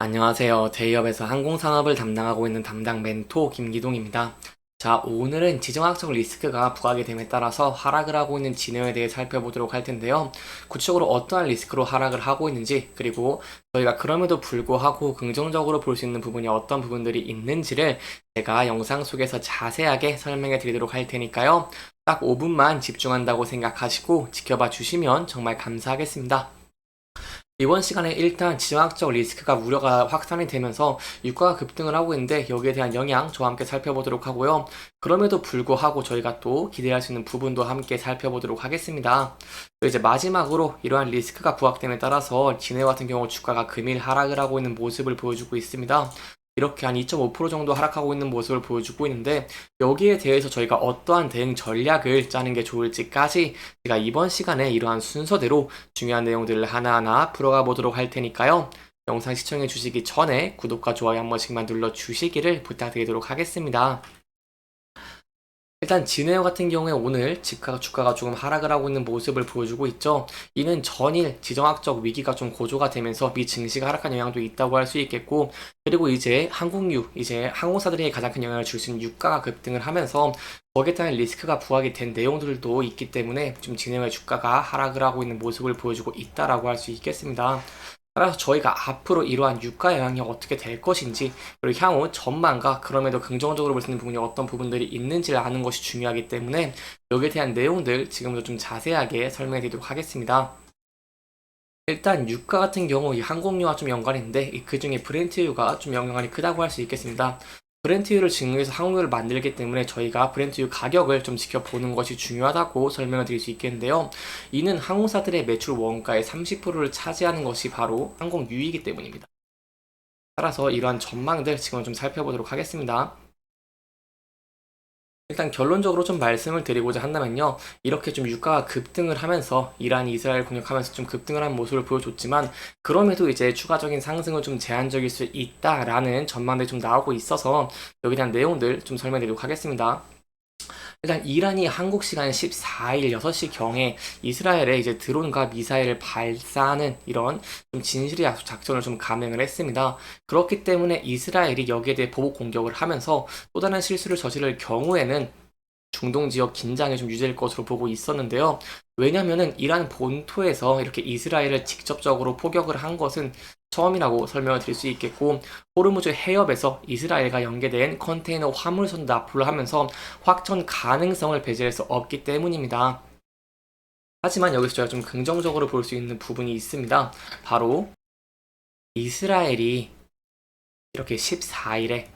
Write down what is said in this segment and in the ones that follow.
안녕하세요. 제이업에서 항공산업을 담당하고 있는 담당 멘토 김기동입니다. 자, 오늘은 지정학적 리스크가 부각이 됨에 따라서 하락을 하고 있는 진행에 대해 살펴보도록 할 텐데요. 구체적으로 어떠한 리스크로 하락을 하고 있는지, 그리고 저희가 그럼에도 불구하고 긍정적으로 볼 수 있는 부분이 어떤 부분들이 있는지를 제가 영상 속에서 자세하게 설명해 드리도록 할 테니까요. 딱 5분만 집중한다고 생각하시고 지켜봐 주시면 정말 감사하겠습니다. 이번 시간에 일단 지정학적 리스크가 우려가 확산이 되면서 유가가 급등을 하고 있는데 여기에 대한 영향 저와 함께 살펴보도록 하고요. 그럼에도 불구하고 저희가 또 기대할 수 있는 부분도 함께 살펴보도록 하겠습니다. 그리고 이제 마지막으로 이러한 리스크가 부각됨에 따라서 진해 같은 경우 주가가 금일 하락을 하고 있는 모습을 보여주고 있습니다. 이렇게 한 2.5% 정도 하락하고 있는 모습을 보여주고 있는데 여기에 대해서 저희가 어떠한 대응 전략을 짜는 게 좋을지까지 제가 이번 시간에 이러한 순서대로 중요한 내용들을 하나하나 풀어가 보도록 할 테니까요. 영상 시청해 주시기 전에 구독과 좋아요 한 번씩만 눌러 주시기를 부탁드리도록 하겠습니다. 일단 진에어 같은 경우에 오늘 주가가 조금 하락을 하고 있는 모습을 보여주고 있죠. 이는 전일 지정학적 위기가 좀 고조가 되면서 미 증시가 하락한 영향도 있다고 할 수 있겠고, 그리고 이제 이제 항공사들에게 가장 큰 영향을 줄 수 있는 유가가 급등을 하면서 거기에 따른 리스크가 부각이 된 내용들도 있기 때문에 좀 진에어의 주가가 하락을 하고 있는 모습을 보여주고 있다라고 할 수 있겠습니다. 따라서 저희가 앞으로 이러한 유가 영향이 어떻게 될 것인지, 그리고 향후 전망과 그럼에도 긍정적으로 볼 수 있는 부분이 어떤 부분들이 있는지를 아는 것이 중요하기 때문에 여기에 대한 내용들 지금부터 좀 자세하게 설명해 드리도록 하겠습니다. 일단 유가 같은 경우 이 항공유와 좀 연관이 있는데 그 중에 브렌트유가 좀 영향이 크다고 할 수 있겠습니다. 브렌트유를 증류해서 항공유를 만들기 때문에 저희가 브렌트유 가격을 좀 지켜보는 것이 중요하다고 설명을 드릴 수 있겠는데요. 이는 항공사들의 매출 원가의 30%를 차지하는 것이 바로 항공유이기 때문입니다. 따라서 이러한 전망들 지금 좀 살펴보도록 하겠습니다. 일단 결론적으로 좀 말씀을 드리고자 한다면요. 이렇게 좀 유가가 급등을 하면서 이란이 이스라엘 공격하면서 좀 급등을 한 모습을 보여줬지만 그럼에도 이제 추가적인 상승은 좀 제한적일 수 있다라는 전망들이 좀 나오고 있어서 여기에 대한 내용들 좀 설명드리도록 하겠습니다. 일단 이란이 한국 시간 14일 6시경에 이스라엘에 이제 드론과 미사일을 발사하는 이런 좀 진실의 작전을 좀 감행을 했습니다. 그렇기 때문에 이스라엘이 여기에 대해 보복 공격을 하면서 또 다른 실수를 저지를 경우에는 중동 지역 긴장이 좀 유지될 것으로 보고 있었는데요. 왜냐면은 이란 본토에서 이렇게 이스라엘을 직접적으로 포격을 한 것은 처음이라고 설명을 드릴 수 있겠고, 호르무즈 해협에서 이스라엘과 연계된 컨테이너 화물선 납부를 하면서 확전 가능성을 배제할 수 없기 때문입니다. 하지만 여기서 저희가 좀 긍정적으로 볼 수 있는 부분이 있습니다. 바로 이스라엘이 이렇게 14일에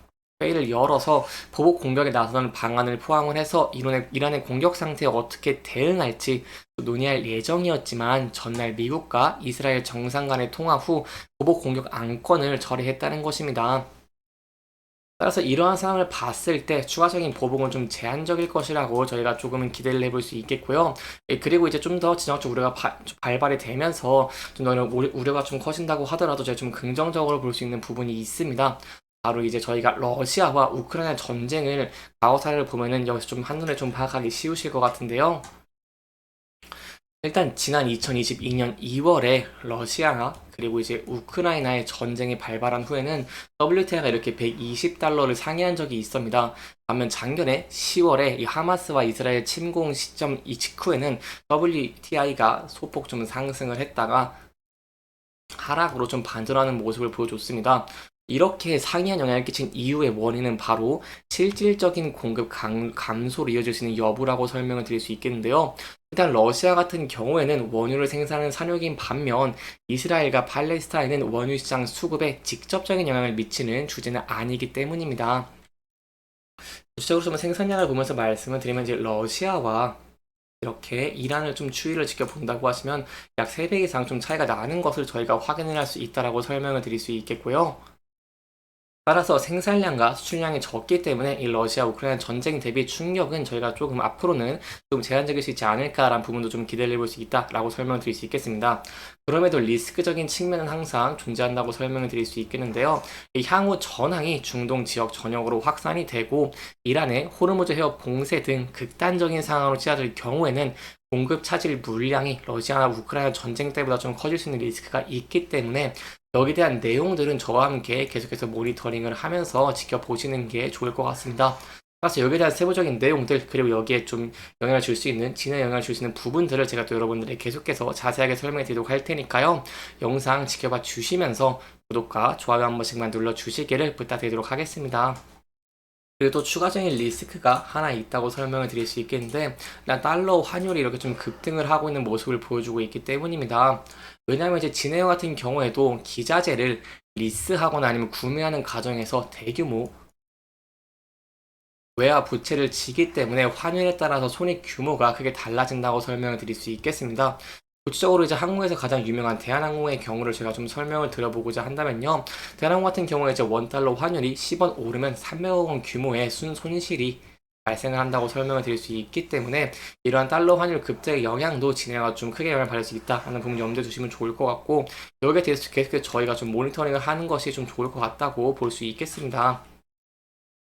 회의를 열어서 보복 공격에 나서는 방안을 포함을 해서 이란의 공격 상태에 어떻게 대응할지 논의할 예정이었지만 전날 미국과 이스라엘 정상 간의 통화 후 보복 공격 안건을 철회했다는 것입니다. 따라서 이러한 상황을 봤을 때 추가적인 보복은 좀 제한적일 것이라고 저희가 조금은 기대를 해볼 수 있겠고요. 그리고 이제 좀 더 지정학적 우려가 발발이 되면서 좀 더 우려가 좀 커진다고 하더라도 제가 좀 긍정적으로 볼 수 있는 부분이 있습니다. 바로 이제 저희가 러시아와 우크라이나 전쟁을 과거 사례를 보면은 여기서 좀 한눈에 좀 파악하기 쉬우실 것 같은데요. 일단 지난 2022년 2월에 러시아나 그리고 이제 우크라이나의 전쟁이 발발한 후에는 WTI가 이렇게 120달러를 상회한 적이 있습니다. 반면 작년에 10월에 이 하마스와 이스라엘 침공 시점 이 직후에는 WTI가 소폭 좀 상승을 했다가 하락으로 좀 반전하는 모습을 보여줬습니다. 이렇게 상이한 영향을 끼친 이유의 원인은 바로 실질적인 공급 감소로 이어질 수 있는 여부라고 설명을 드릴 수 있겠는데요. 일단 러시아 같은 경우에는 원유를 생산하는 산역인 반면 이스라엘과 팔레스타인은 원유 시장 수급에 직접적인 영향을 미치는 주제는 아니기 때문입니다. 구체적으로 좀 생산량을 보면서 말씀을 드리면 이제 러시아와 이렇게 이란을 좀 추이를 지켜본다고 하시면 약 3배 이상 좀 차이가 나는 것을 저희가 확인을 할 수 있다라고 설명을 드릴 수 있겠고요. 따라서 생산량과 수출량이 적기 때문에 이 러시아 우크라이나 전쟁 대비 충격은 저희가 조금 앞으로는 좀 제한적일 수 있지 않을까라는 부분도 좀 기대를 해볼 수 있다라고 설명드릴 수 있겠습니다. 그럼에도 리스크적인 측면은 항상 존재한다고 설명을 드릴 수 있겠는데요. 이 향후 전황이 중동 지역 전역으로 확산이 되고 이란의 호르무즈 해협 봉쇄 등 극단적인 상황으로 치닫을 경우에는 공급 차질 물량이 러시아나 우크라이나 전쟁 때보다 좀 커질 수 있는 리스크가 있기 때문에 여기에 대한 내용들은 저와 함께 계속해서 모니터링을 하면서 지켜보시는 게 좋을 것 같습니다. 따라서 여기에 대한 세부적인 내용들, 그리고 여기에 좀 영향을 줄 수 있는, 진행에 영향을 줄 수 있는 부분들을 제가 또 여러분들에게 계속해서 자세하게 설명해 드리도록 할 테니까요. 영상 지켜봐 주시면서 구독과 좋아요 한 번씩만 눌러주시기를 부탁드리도록 하겠습니다. 그리고 또 추가적인 리스크가 하나 있다고 설명을 드릴 수 있겠는데, 일단 달러 환율이 이렇게 좀 급등을 하고 있는 모습을 보여주고 있기 때문입니다. 왜냐하면 이제 진에어 같은 경우에도 기자재를 리스하거나 아니면 구매하는 과정에서 대규모 외화 부채를 지기 때문에 환율에 따라서 손익 규모가 크게 달라진다고 설명을 드릴 수 있겠습니다. 구체적으로 이제 한국에서 가장 유명한 대한항공의 경우를 제가 좀 설명을 드려보고자 한다면요. 대한항공 같은 경우에 이제 원달러 환율이 10원 오르면 300억 원 규모의 손실이 발생을 한다고 설명을 드릴 수 있기 때문에 이러한 달러 환율 급등의 영향도 진행가 좀 크게 영향을 받을 수 있다 하는 부분 염두에 두시면 좋을 것 같고, 여기에 대해서 계속 저희가 좀 모니터링을 하는 것이 좀 좋을 것 같다고 볼 수 있겠습니다.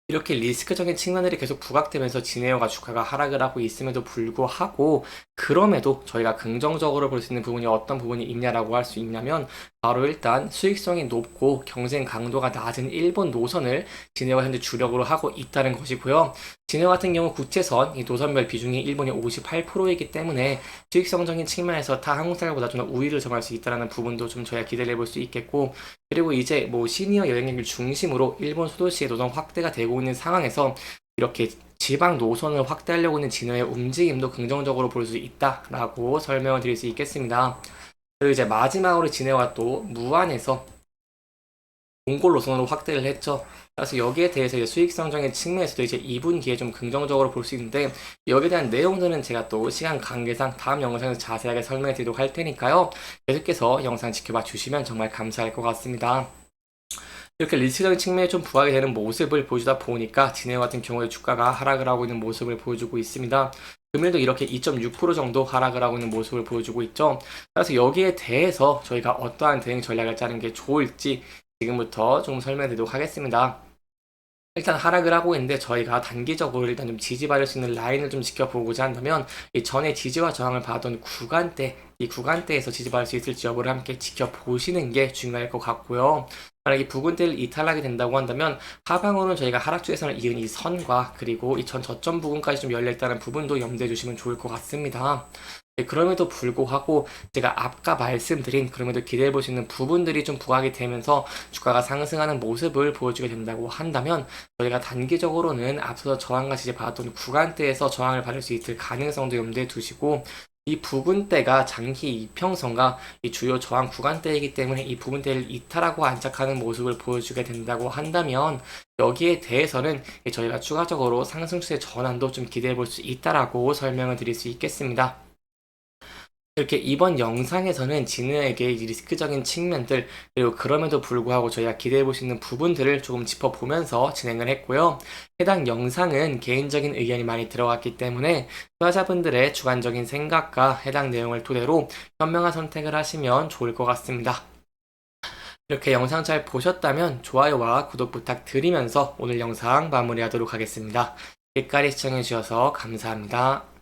이렇게 리스크적인 측면들이 계속 부각되면서 진에어가 주가가 하락을 하고 있음에도 불구하고, 그럼에도 저희가 긍정적으로 볼 수 있는 부분이 어떤 부분이 있냐라고 할 수 있냐면, 바로 일단 수익성이 높고 경쟁 강도가 낮은 일본 노선을 진에어가 현재 주력으로 하고 있다는 것이고요. 진에어 같은 경우 국채선 이 노선별 비중이 일본이 58%이기 때문에 수익성적인 측면에서 타 항공사들보다 좀 더 우위를 점할 수 있다는 부분도 좀 저희가 기대를 해볼 수 있겠고, 그리고 이제 뭐 시니어 여행객을 중심으로 일본 소도시의 노선 확대가 되고 있는 상황에서 이렇게 지방 노선을 확대하려고 하는 진화의 움직임도 긍정적으로 볼 수 있다라고 설명을 드릴 수 있겠습니다. 그리고 이제 마지막으로 진해와 또 무안에서 몽골 노선으로 확대를 했죠. 그래서 여기에 대해서 이제 수익성적인 측면에서도 이제 2분기에 좀 긍정적으로 볼 수 있는데, 여기에 대한 내용들은 제가 또 시간 관계상 다음 영상에서 자세하게 설명해 드리도록 할 테니까요. 계속해서 영상 지켜봐 주시면 정말 감사할 것 같습니다. 이렇게 리스크적인 측면에 좀 부각이 되는 모습을 보여주다 보니까 진에어 같은 경우에 주가가 하락을 하고 있는 모습을 보여주고 있습니다. 금일도 이렇게 2.6% 정도 하락을 하고 있는 모습을 보여주고 있죠. 그래서 여기에 대해서 저희가 어떠한 대응 전략을 짜는 게 좋을지 지금부터 좀 설명드리도록 하겠습니다. 일단 하락을 하고 있는데 저희가 단기적으로 일단 좀 지지받을 수 있는 라인을 좀 지켜보고자 한다면, 이 전에 지지와 저항을 받았던 구간대, 이 구간대에서 지지받을 수 있을지 여부를 함께 지켜보시는 게 중요할 것 같고요. 만약에 부근대를 이탈하게 된다고 한다면 하방으로는 저희가 하락주에서는 이은 이 선과 그리고 이 전 저점 부분까지 좀 열려있다는 부분도 염두에 두시면 좋을 것 같습니다. 네, 그럼에도 불구하고 제가 아까 말씀드린 그럼에도 기대해 볼 수 있는 부분들이 좀 부각이 되면서 주가가 상승하는 모습을 보여주게 된다고 한다면, 저희가 단기적으로는 앞서서 저항같이 이제 받았던 구간대에서 저항을 받을 수 있을 가능성도 염두에 두시고, 이 부분대가 장기 이평선과 이 주요 저항 구간대이기 때문에 이 부분대를 이탈하고 안착하는 모습을 보여주게 된다고 한다면, 여기에 대해서는 저희가 추가적으로 상승 추세 전환도 좀 기대해 볼 수 있다라고 설명을 드릴 수 있겠습니다. 이렇게 이번 영상에서는 진우에게 리스크적인 측면들, 그리고 그럼에도 불구하고 저희가 기대해 볼 수 있는 부분들을 조금 짚어보면서 진행을 했고요. 해당 영상은 개인적인 의견이 많이 들어갔기 때문에 투자자분들의 주관적인 생각과 해당 내용을 토대로 현명한 선택을 하시면 좋을 것 같습니다. 이렇게 영상 잘 보셨다면 좋아요와 구독 부탁드리면서 오늘 영상 마무리하도록 하겠습니다. 끝까지 시청해주셔서 감사합니다.